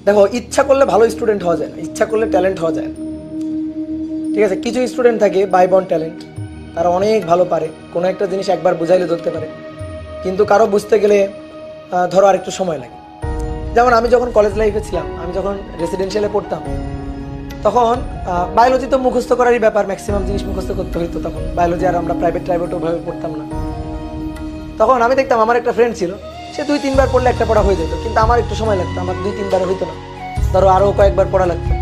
দেখো, ইচ্ছা করলে ভালো স্টুডেন্ট হওয়া যায় না, ইচ্ছা করলে ট্যালেন্ট হওয়া যায় না। ঠিক আছে, কিছু স্টুডেন্ট থাকে বাই বর্ন ট্যালেন্ট, তারা অনেক ভালো পারে, কোনো একটা জিনিস একবার বুঝাইলে ধরতে পারে, কিন্তু কারো বুঝতে গেলে ধরো আর একটু সময় লাগে। যেমন আমি যখন কলেজ লাইফে ছিলাম, আমি যখন রেসিডেন্সিয়ালে পড়তাম, তখন বায়োলজি তো মুখস্থ করারই ব্যাপার, ম্যাক্সিমাম জিনিস মুখস্থ করতে হইতো। তখন বায়োলজি আর আমরা প্রাইভেট ওভাবে পড়তাম না। তখন আমি দেখতাম আমার একটা ফ্রেন্ড ছিল, সে 2-3 বার পড়লে একটা পড়া হয়ে যেত, কিন্তু আমার একটু সময় লাগতো, আমার 2-3 বার হইতো না, ধরো আরও কয়েকবার পড়া লাগতো।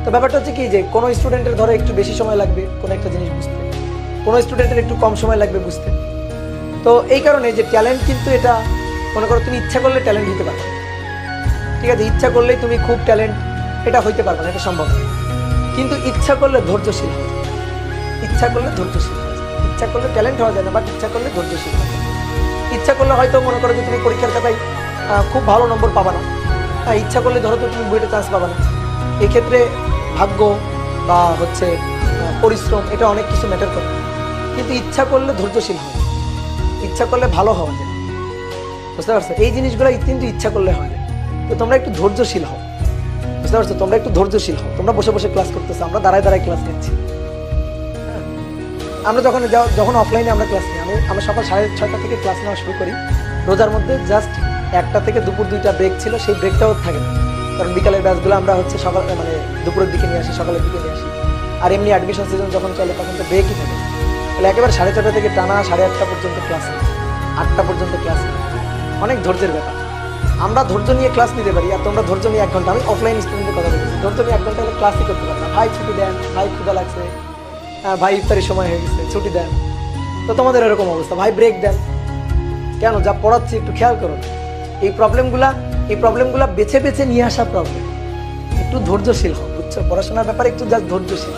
তো ব্যাপারটা হচ্ছে কি, যে কোনো স্টুডেন্টের ধরো একটু বেশি সময় লাগবে কোনো একটা জিনিস বুঝতে, কোনো স্টুডেন্টের একটু কম সময় লাগবে বুঝতে। তো এই কারণে যে ট্যালেন্ট, কিন্তু এটা মনে করো তুমি ইচ্ছা করলে ট্যালেন্ট হতে পারবে। ঠিক আছে, ইচ্ছা করলেই তুমি খুব ট্যালেন্ট এটা হইতে পারবে না, এটা সম্ভব না। কিন্তু ইচ্ছা করলে ধৈর্যশীল হয়, ইচ্ছা করলে ধৈর্যশীল হয়। ইচ্ছা করলে ট্যালেন্ট হওয়া যায় না, বাট ইচ্ছা করলে ধৈর্যশীল হয়। ইচ্ছা করলে হয়তো মনে করো যে তুমি পরীক্ষার খাতায় খুব ভালো নম্বর পাবা না, ইচ্ছা করলে ধরো তো তুমি বইটা চান্স পাবা না। এক্ষেত্রে ভাগ্য বা হচ্ছে পরিশ্রম, এটা অনেক কিছু ম্যাটার করে। কিন্তু ইচ্ছা করলে ধৈর্যশীল হয়, ইচ্ছা করলে ভালো হওয়া যায়। বুঝতে পারছো, এই জিনিসগুলো কিন্তু ইচ্ছা করলে হয়। তো তোমরা একটু ধৈর্যশীল হও, বুঝতে পারছো, তোমরা একটু ধৈর্যশীল হও। তোমরা বসে বসে ক্লাস করতেছো, আমরা দাঁড়ায় দাঁড়ায় ক্লাস নিচ্ছি। আমরা যখন অফলাইনে আমরা ক্লাস নিই, আমরা সকাল 6:30 থেকে ক্লাস নেওয়া শুরু করি। রোজার মধ্যে জাস্ট 1টা থেকে দুপুর 2টা ব্রেক ছিল, সেই ব্রেকটাও থাকে না, কারণ বিকালের ব্যাচগুলো আমরা হচ্ছে সকাল মানে দুপুরের দিকে নিয়ে আসি, সকালের দিকে নিয়ে আসি। আর এমনি অ্যাডমিশন সিজন যখন চলে তখন তো ব্রেকই থাকে। তাহলে একেবারে 6:30 থেকে টানা 8:30 পর্যন্ত ক্লাস, 8টা পর্যন্ত ক্লাস, অনেক ধৈর্যের ব্যাপার। আমরা ধৈর্য নিয়ে ক্লাস নিতে পারি, আর তোমরা ধৈর্য নিয়ে 1 ঘন্টা, আমি অফলাইন স্টুডেন্টের কথা বলছি, ধৈর্য নিয়ে 1 ঘন্টা হলে ক্লাসই করতে পারে না। ভাই ছুটি দেন, ভাই ক্ষুধা লাগছে, ভাই ইফতারির সময় হয়ে গেছে, ছুটি দেন। তো তোমাদের এরকম অবস্থা, ভাই ব্রেক দেন। কেন? যা পড়াচ্ছি একটু খেয়াল করো। এই প্রবলেমগুলা বেছে বেছে নিয়ে আসা প্রবলেম। একটু ধৈর্যশীল হও, বুঝছো, পড়াশোনার ব্যাপারে একটু জাস্ট ধৈর্যশীল।